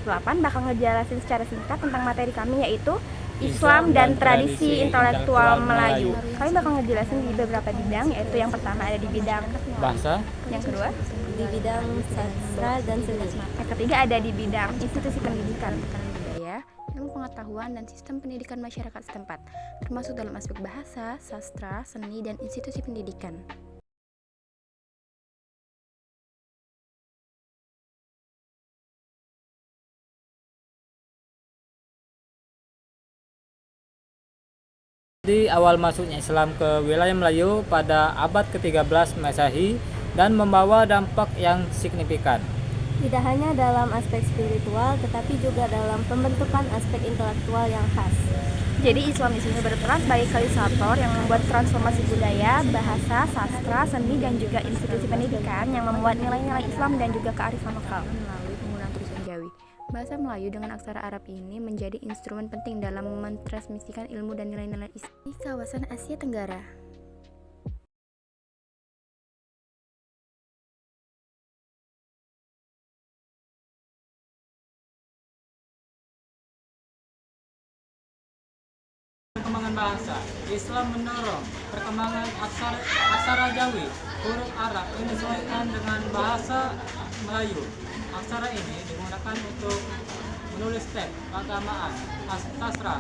8 bakal ngejelasin secara singkat tentang materi kami, yaitu Islam dan tradisi intelektual Melayu. Kami bakal ngejelasin di beberapa bidang, yaitu yang pertama ada di bidang bahasa, yang kedua di bidang sastra dan seni, yang ketiga ada di bidang institusi pendidikan, budaya, ilmu pengetahuan, dan sistem pendidikan masyarakat setempat, termasuk dalam aspek bahasa, sastra, seni, dan institusi pendidikan. di awal masuknya Islam ke wilayah Melayu pada abad ke-13 Masehi dan membawa dampak yang signifikan. tidak hanya dalam aspek spiritual tetapi juga dalam pembentukan aspek intelektual yang khas. Jadi Islam di sini berperan sebagai katalisator yang membuat transformasi budaya, bahasa, sastra, seni, dan juga institusi pendidikan yang membuat nilai-nilai Islam dan juga kearifan lokal melalui penggunaan tulisan Jawi. Bahasa Melayu dengan aksara Arab ini menjadi instrumen penting dalam mentransmisikan ilmu dan nilai-nilai Islam di kawasan Asia Tenggara. Perkembangan bahasa, Islam mendorong perkembangan aksara Jawi, huruf Arab menyesuaikan dengan bahasa Melayu. Aksara ini digunakan untuk menulis teks keagamaan, sastra,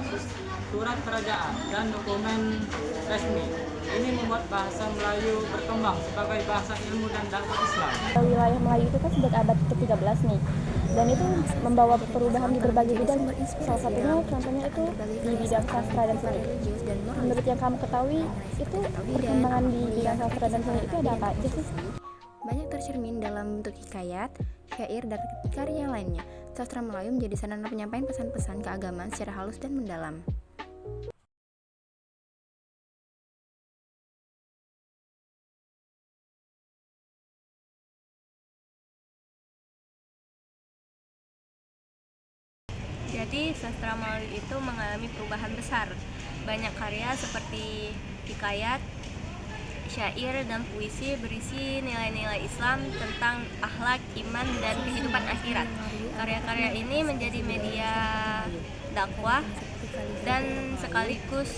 surat kerajaan, dan dokumen resmi. Ini membuat bahasa Melayu berkembang sebagai bahasa ilmu dan dakwah Islam. Wilayah Melayu itu kan sejak abad ke-13 nih, dan itu membawa perubahan di berbagai bidang. Salah satunya contohnya itu di bidang sastra dan seni. Menurut yang kamu ketahui, itu perkembangan di bidang sastra dan seni itu ada apa aja sih? Banyak tercermin dalam bentuk hikayat, syair, dan karya lainnya. Sastra Melayu menjadi sarana penyampaian pesan-pesan keagamaan secara halus dan mendalam. Jadi sastra Melayu itu mengalami perubahan besar. Banyak karya seperti hikayat, syair, dan puisi berisi nilai-nilai Islam tentang akhlak, iman, dan kehidupan akhirat. Karya-karya ini menjadi media dakwah dan sekaligus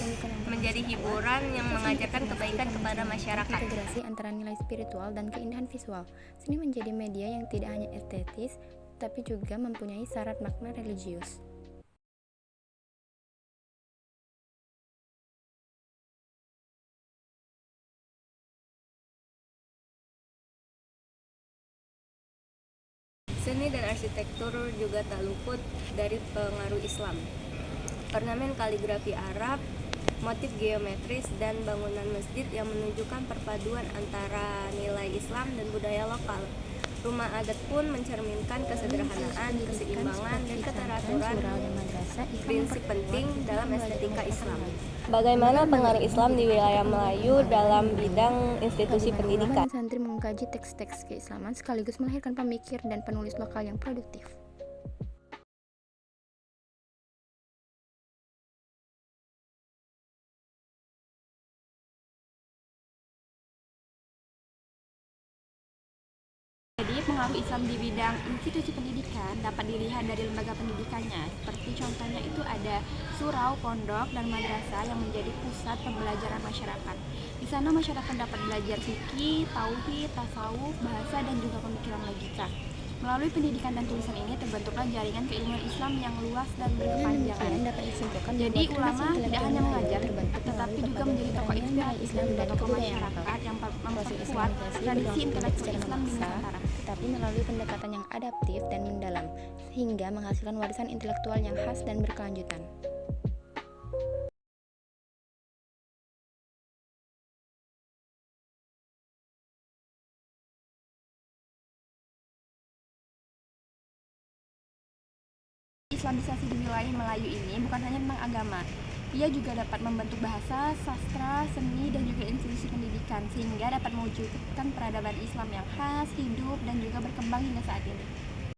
menjadi hiburan yang mengajarkan kebaikan kepada masyarakat. Integrasi antara nilai spiritual dan keindahan visual. Seni menjadi media yang tidak hanya estetis, tapi juga mempunyai syarat makna religius. Seni dan arsitektur juga tak luput dari pengaruh Islam. Ornamen kaligrafi Arab, motif geometris, dan bangunan masjid yang menunjukkan perpaduan antara nilai Islam dan budaya lokal. Rumah adat pun mencerminkan kesederhanaan, keseimbangan, dan keteraturan, prinsip penting dalam estetika Islam. Bagaimana pengaruh Islam di wilayah Melayu dalam bidang institusi pendidikan? Santri mengkaji teks-teks keislaman sekaligus melahirkan pemikir dan penulis lokal yang produktif. Jadi, pengaruh Islam di bidang institusi pendidikan dapat dilihat dari lembaga pendidikannya. Seperti contohnya itu ada surau, pondok, dan madrasah yang menjadi pusat pembelajaran masyarakat. Di sana masyarakat dapat belajar fikih, tauhid, tasawuf, bahasa, dan juga pemikiran logika. Melalui pendidikan dan tulisan ini terbentuklah jaringan keilmuan Islam yang luas dan berkepanjangan. Jadi ulama tidak hanya mengajar, tetapi juga menjadi tokoh inspiratif dan tokoh masyarakat yang memperkuat tradisi intelektual Islam di Nusantara, tetapi melalui pendekatan yang adaptif dan mendalam, sehingga menghasilkan warisan intelektual yang khas dan berkelanjutan. Islamisasi di wilayah Melayu ini bukan hanya tentang agama, ia juga dapat membentuk bahasa, sastra, seni, dan juga institusi pendidikan, sehingga dapat mewujudkan peradaban Islam yang khas, hidup, dan juga berkembang hingga saat ini.